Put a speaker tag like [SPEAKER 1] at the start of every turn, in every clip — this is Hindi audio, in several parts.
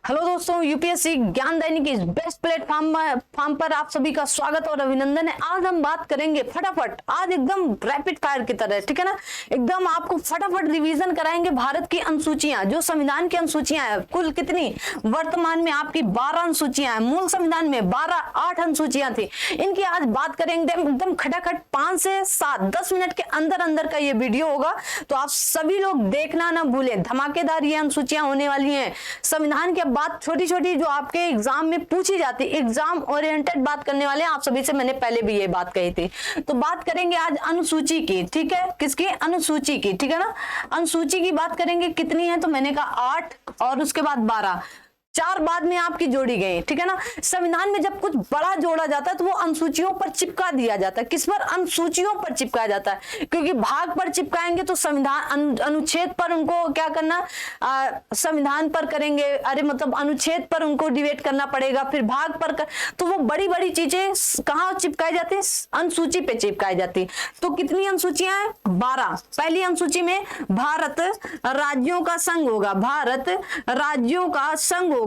[SPEAKER 1] हेलो दोस्तों, यूपीएससी ज्ञान दैनिक इस बेस्ट प्लेटफॉर्म पर आप सभी का स्वागत और अभिनंदन है। आज हम बात करेंगे फटाफट, आज एकदम रैपिड फायर की तरह, ठीक है ना। एकदम आपको फटाफट रिवीजन कराएंगे भारत की अनुसूचियां, जो संविधान की अनुसूचियां है। कुल कितनी वर्तमान में आपकी 12 अनुसूचियां हैं। मूल संविधान में 8 अनुसूचियां थी। इनकी आज बात करेंगे एकदम खटाखट 5 से 7 10 मिनट के अंदर अंदर का ये वीडियो होगा, तो आप सभी लोग देखना ना भूलें। धमाकेदार ये अनुसूचियां होने वाली हैं। संविधान की बात छोटी छोटी जो आपके एग्जाम में पूछी जाती, एग्जाम ओरिएंटेड बात करने वाले हैं आप सभी से। मैंने पहले भी ये बात कही थी। तो बात करेंगे आज अनुसूची की, ठीक है। किसकी? अनुसूची की, ठीक है ना। अनुसूची की बात करेंगे। कितनी है? तो मैंने कहा 8 और उसके बाद 12, 4 बाद में आपकी जोड़ी गई, ठीक है ना। संविधान में जब कुछ बड़ा जोड़ा जाता है तो वो अनुसूचियों पर चिपका दिया जाता है। किस पर? अनुसूचियों पर चिपकाया जाता है, क्योंकि भाग पर चिपकाएंगे तो संविधान अनुच्छेद पर उनको क्या करना, संविधान पर करेंगे, अरे मतलब अनुच्छेद पर उनको डिबेट करना पड़ेगा, फिर भाग पर तो वो बड़ी बड़ी चीजें कहाँ चिपकाई जाती है? अनुसूची पे चिपकाई जाती है। तो कितनी अनुसूचियां हैं? 12। पहली अनुसूची में भारत राज्यों का संघ होगा, भारत राज्यों का संघ होगा।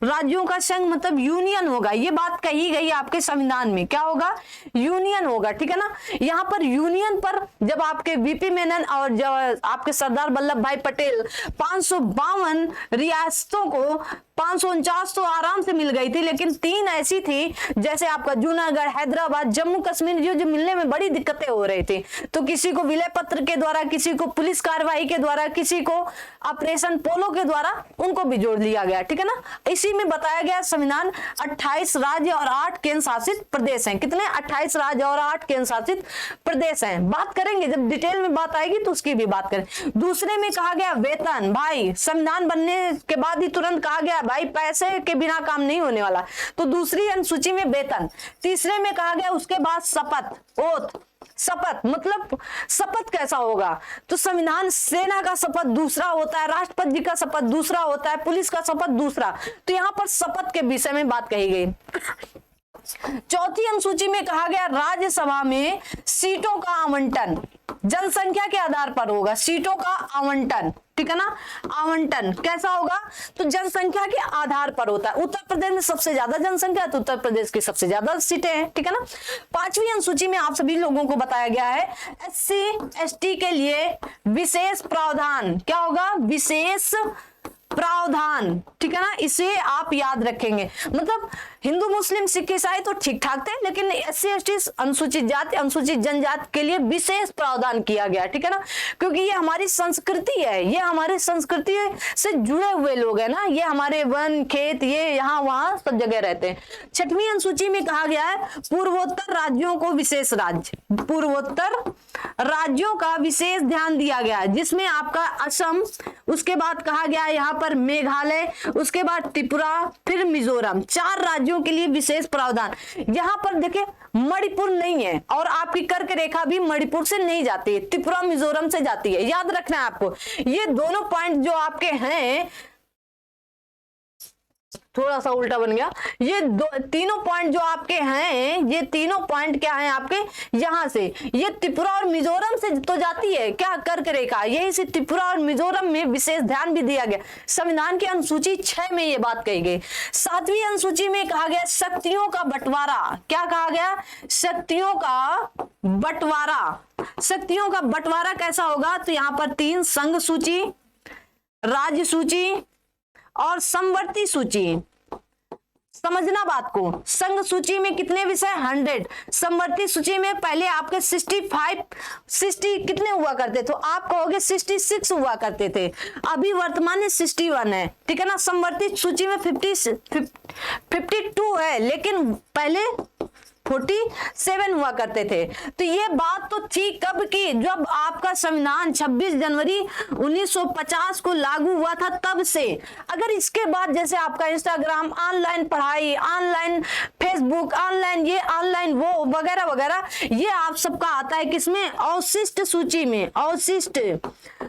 [SPEAKER 1] राज्यों का संघ मतलब यूनियन होगा। ये बात कही गई आपके संविधान में, क्या होगा? यूनियन होगा, ठीक है ना। यहाँ पर यूनियन पर जब आपके वीपी मेनन और जब आपके सरदार वल्लभ भाई पटेल 552 रियासतों को 549 तो आराम से मिल गई थी, लेकिन 3 ऐसी थी जैसे आपका जूनागढ़, हैदराबाद, जम्मू कश्मीर, जो मिलने में बड़ी दिक्कतें हो रही थी। तो किसी को विलय पत्र के द्वारा, किसी को पुलिस कार्रवाई के द्वारा, किसी को ऑपरेशन पोलो के द्वारा उनको भी जोड़ लिया गया, ठीक है ना। इसी में बताया गया संविधान 28 राज्य और 8 केंद्र शासित प्रदेश हैं। कितने? 28 राज्य और 8 केंद्र शासित प्रदेश हैं। बात करेंगे जब डिटेल में बात आएगी तो उसकी भी बात करें। दूसरे में कहा गया वेतन। भाई संविधान बनने के बाद ही तुरंत कहा गया भाई पैसे के बिना काम नहीं होने वाला, तो दूसरी अनुसूची में वेतन। तीसरे में कहा गया उसके बाद शपथ, ओथ, शपथ मतलब शपथ कैसा होगा? तो संविधान सेना का शपथ दूसरा होता है, राष्ट्रपति जी का शपथ दूसरा होता है, पुलिस का शपथ दूसरा। तो यहां पर शपथ के विषय में बात कही गई। चौथी अनुसूची में कहा गया राज्यसभा में सीटों का आवंटन जनसंख्या के आधार पर होगा। सीटों का आवंटन, ठीक है ना। आवंटन कैसा होगा? तो जनसंख्या के आधार पर होता है। उत्तर प्रदेश में सबसे ज्यादा जनसंख्या, तो उत्तर प्रदेश की सबसे ज्यादा सीटें हैं, ठीक है ना। 5वीं अनुसूची में आप सभी लोगों को बताया गया है SC ST के लिए विशेष प्रावधान। क्या होगा? विशेष प्रावधान, ठीक है ना। इसे आप याद रखेंगे। मतलब हिंदू मुस्लिम सिख ईसाई तो ठीक ठाक थे, लेकिन SC ST अनुसूचित जाति अनुसूचित जनजाति के लिए विशेष प्रावधान किया गया, ठीक है ना। क्योंकि ये हमारी संस्कृति है, ये हमारी संस्कृति से जुड़े हुए लोग हैं ना। ये हमारे वन खेत ये यहाँ वहां सब जगह रहते हैं। 6वीं अनुसूची में कहा गया है पूर्वोत्तर राज्यों को विशेष राज्य, पूर्वोत्तर राज्यों का विशेष ध्यान दिया गया है, जिसमें आपका असम, उसके बाद कहा गया यहाँ पर मेघालय, उसके बाद त्रिपुरा, फिर मिजोरम। 4 राज्यों के लिए विशेष प्रावधान। यहाँ पर देखिए मणिपुर नहीं है, और आपकी कर्क रेखा भी मणिपुर से नहीं जाती है, त्रिपुरा मिजोरम से जाती है। याद रखना है आपको। ये दोनों पॉइंट जो आपके हैं, थोड़ा सा उल्टा बन गया। ये तीनों पॉइंट जो आपके हैं, ये तीनों पॉइंट क्या हैं आपके? यहां से ये त्रिपुरा और मिजोरम से तो जाती है क्या? कर्क रेखा। यही से त्रिपुरा और मिजोरम में विशेष ध्यान भी दिया गया। संविधान की अनुसूची 6 में ये बात कही गई। 7वीं अनुसूची में कहा गया शक्तियों का बंटवारा। क्या कहा गया? शक्तियों का बंटवारा। शक्तियों का बंटवारा कैसा होगा? तो यहां पर 3 संघ सूची, राज्य सूची और समवर्ती सूची। समझना बात को। संघ सूची में कितने विषय? 100। समवर्ती सूची में पहले आपके 60 कितने हुआ करते? तो आप कहोगे 66 हुआ करते थे, अभी वर्तमान में 61 है, ठीक है ना। समवर्ती सूची में 52 है, लेकिन पहले 47 हुआ करते थे। तो ये बात तो थी कब की? जब आपका संविधान 26 जनवरी 1950 को लागू हुआ था, तब से। अगर इसके बाद जैसे आपका इंस्टाग्राम, ऑनलाइन पढ़ाई, ऑनलाइन फेसबुक, ऑनलाइन ये ऑनलाइन वो वगैरह वगैरह, ये आप सबका आता है किसमें? अवशिष्ट सूची में। अवशिष्ट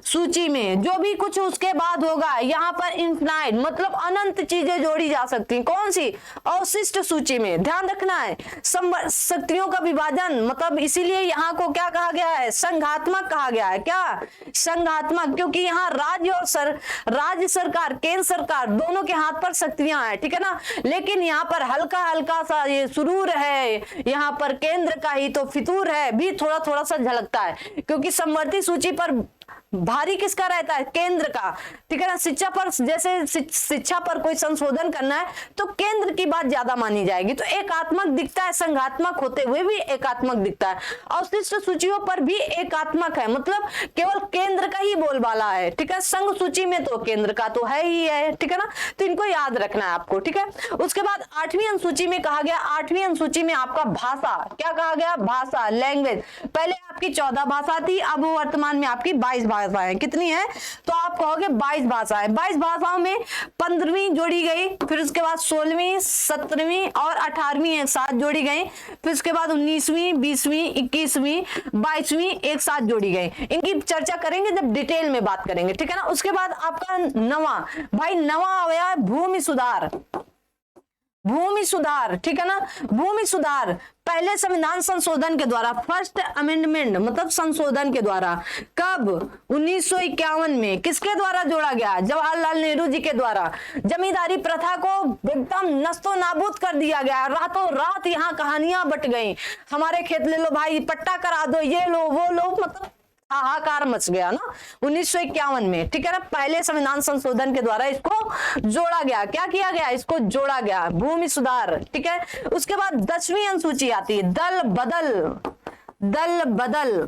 [SPEAKER 1] सूची में जो भी कुछ उसके बाद होगा, यहाँ पर इनफाइनाइट मतलब अनंत चीजें जोड़ी जा सकती हैं। कौन सी? अवशिष्ट सूची में। ध्यान रखना है, शक्तियों का विभाजन मतलब इसीलिए यहाँ को क्या कहा गया है? संघात्मक कहा गया है। क्या? संघात्मक, क्योंकि यहाँ राज्य और राज्य सरकार, केंद्र सरकार दोनों के हाथ पर शक्तियां हैं, ठीक है ना। लेकिन यहाँ पर हल्का हल्का सा ये सुरूर है, यहाँ पर केंद्र का ही तो फितूर है भी थोड़ा थोड़ा सा झलकता है, क्योंकि समवर्ती सूची पर भारी किसका रहता है? केंद्र का, ठीक है ना। शिक्षा पर, जैसे शिक्षा पर कोई संशोधन करना है तो केंद्र की बात ज्यादा मानी जाएगी, तो एकात्मक दिखता है, संघात्मक होते हुए भी एकात्मक दिखता है। अवशिष्ट सूचियों पर भी एकात्मक है, मतलब केवल केंद्र का ही बोलबाला है, ठीक है। संघ सूची में तो केंद्र का तो है ही है, ठीक है ना, तो इनको याद रखना है आपको, ठीक है। उसके बाद 8वीं अनुसूची में कहा गया, 8वीं अनुसूची में आपका भाषा, क्या कहा गया? भाषा, लैंग्वेज। पहले आपकी 14 भाषा थी, अब वर्तमान में आपकी 22 भाषाएं। कितनी है? तो आप कहोगे 22 भाषाएं। 22 भाषाओं में 15वीं जोड़ी गई, फिर उसके बाद 16वीं, 17वीं और 18वीं एक साथ जोड़ी गई, फिर उसके बाद 19वीं, 20वीं, 21वीं, 22वीं एक साथ जोड़ी गई। इनकी चर्चा करेंगे जब डिटेल में बात करेंगे, ठीक है ना। उसके बाद आपका नवा, भाई नवा आया भूमि सुधार। भूमि सुधार, ठीक है ना। भूमि सुधार पहले संविधान संशोधन के द्वारा, फर्स्ट अमेंडमेंट मतलब संशोधन के द्वारा, कब? 1951 में। किसके द्वारा जोड़ा गया? जवाहरलाल नेहरू जी के द्वारा। जमींदारी प्रथा को एकदम नस्तो नाबूद कर दिया गया, रातों रात यहाँ कहानियां बट गई, हमारे खेत ले लो भाई, पट्टा करा दो, ये लो वो लो, मतलब हाहाकार मच गया ना 1951 में, ठीक है ना। पहले संविधान संशोधन के द्वारा इसको जोड़ा गया। क्या किया गया? इसको जोड़ा गया, भूमि सुधार, ठीक है। उसके बाद 10वीं अनुसूची आती है, दल बदल। दल बदल,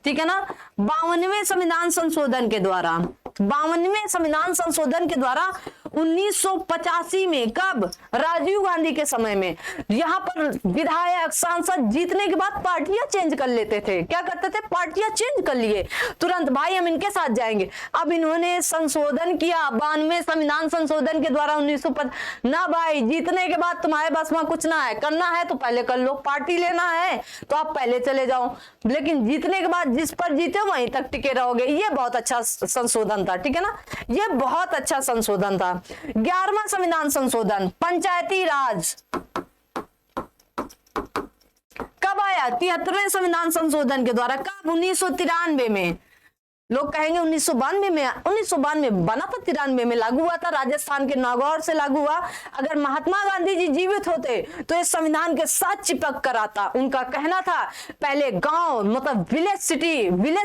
[SPEAKER 1] ठीक है ना। 52वें संविधान संशोधन के द्वारा, 52वें संविधान संशोधन के द्वारा 1985 में, कब? राजीव गांधी के समय में। यहाँ पर विधायक, सांसद जीतने के बाद पार्टियां चेंज कर लेते थे। क्या करते थे? पार्टियां चेंज कर लिए तुरंत, भाई हम इनके साथ जाएंगे। अब इन्होंने संशोधन किया 92वें संविधान संशोधन के द्वारा 1950। ना भाई, जीतने के बाद तुम्हारे बस में कुछ ना है, करना है तो पहले कर लो, पार्टी लेना है तो आप पहले चले जाओ, लेकिन जीतने के बाद जिस पर जीते वहीं तक टिके रहोगे। ये बहुत अच्छा संशोधन था, ठीक है ना, ये बहुत अच्छा संशोधन था। 11वां संविधान संशोधन, पंचायती राज, कब आया? 73वें संविधान संशोधन के द्वारा। कब? 1993 में। लोग कहेंगे 1992 में, 1992 बना था, 93 में लागू हुआ था, राजस्थान के नागौर से लागू हुआ। अगर महात्मा गांधी जी जीवित होते तो इस संविधान के साथ चिपक कर आता। उनका कहना था पहले गांव मतलब विलेज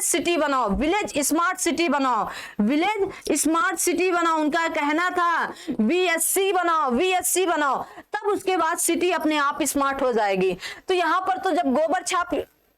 [SPEAKER 1] सिटी बनाओ, विलेज स्मार्ट सिटी बनाओ, विलेज स्मार्ट सिटी बनाओ। उनका कहना था VSC बनाओ, तब उसके बाद सिटी अपने आप स्मार्ट हो जाएगी। तो यहाँ पर तो जब गोबर छाप,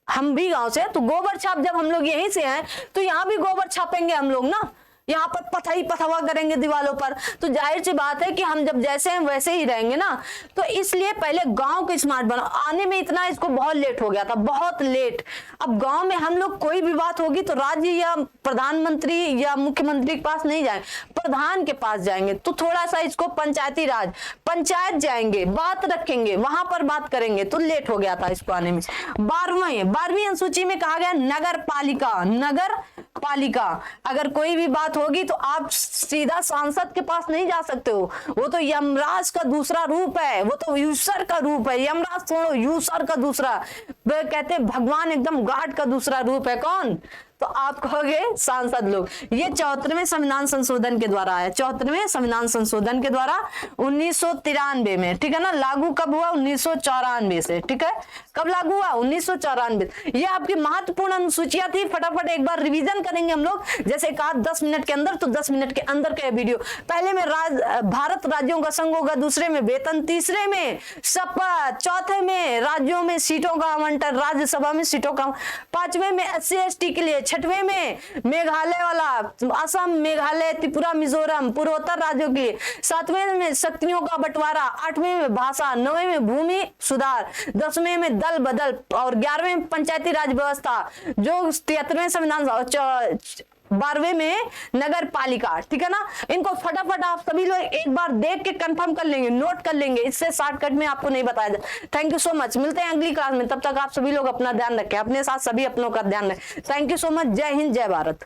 [SPEAKER 1] हम भी गांव से, तो गोबर छाप जब हम लोग यहीं से हैं तो यहाँ भी गोबर छापेंगे हम लोग ना, यहाँ पर पथवा करेंगे दीवारों पर, तो जाहिर सी बात है कि हम जब जैसे हैं वैसे ही रहेंगे ना। तो इसलिए पहले गांव को स्मार्ट बनाओ। आने में इतना इसको बहुत लेट हो गया था, बहुत लेट। अब गांव में हम लोग कोई भी बात होगी तो राज्य या प्रधानमंत्री या मुख्यमंत्री के पास नहीं जाएंगे, प्रधान के पास जाएंगे। तो थोड़ा सा इसको पंचायती राज, पंचायत जाएंगे, बात रखेंगे, वहां पर बात करेंगे, तो लेट हो गया था इसको आने में। 12वीं अनुसूची में कहा गया नगर पालिका। अगर कोई भी बात होगी तो आप सीधा सांसद के पास नहीं जा सकते हो, वो तो यमराज का दूसरा रूप है, वो तो यूसर का रूप है। यमराज छोड़ो, यूसर का दूसरा, कहते भगवान एकदम गॉड का दूसरा रूप है। कौन? तो आप कहोगे सांसद लोग। ये 74वें संविधान संशोधन के द्वारा है, 74वें संविधान संशोधन के द्वारा 1993 में, ठीक है ना। लागू कब हुआ? 1994 से, ठीक है। कब लागू हुआ? 1994। ये आपकी महत्वपूर्ण अनुसूचियां थी, फटाफट एक बार रिवीजन करेंगे हम लोग, जैसे कहा 10 मिनट के अंदर, तो 10 मिनट के अंदर का वीडियो। पहले में भारत राज्यों का संघ होगा, दूसरे में वेतन, तीसरे में शपथ, चौथे में राज्यों में सीटों का आवंटन, राज्यसभा में सीटों का, 5वें में SC/ST के लिए, 6वें में मेघालय वाला, असम, मेघालय, त्रिपुरा, मिजोरम, पूर्वोत्तर राज्यों के लिए, 7वें में शक्तियों का बंटवारा, 8वें में भाषा, 9वें में भूमि सुधार, 10वें में दल बदल और 11वें में पंचायती राज व्यवस्था, जो 73वें संविधान, 12वें में नगर पालिका, ठीक है ना। इनको फटाफट आप सभी लोग एक बार देख के कंफर्म कर लेंगे, नोट कर लेंगे, इससे शॉर्टकट में आपको नहीं बताया जाए। थैंक यू सो मच, मिलते हैं अगली क्लास में, तब तक आप सभी लोग अपना ध्यान रखें, अपने साथ सभी अपनों का ध्यान रखें। थैंक यू सो मच, जय हिंद, जय भारत।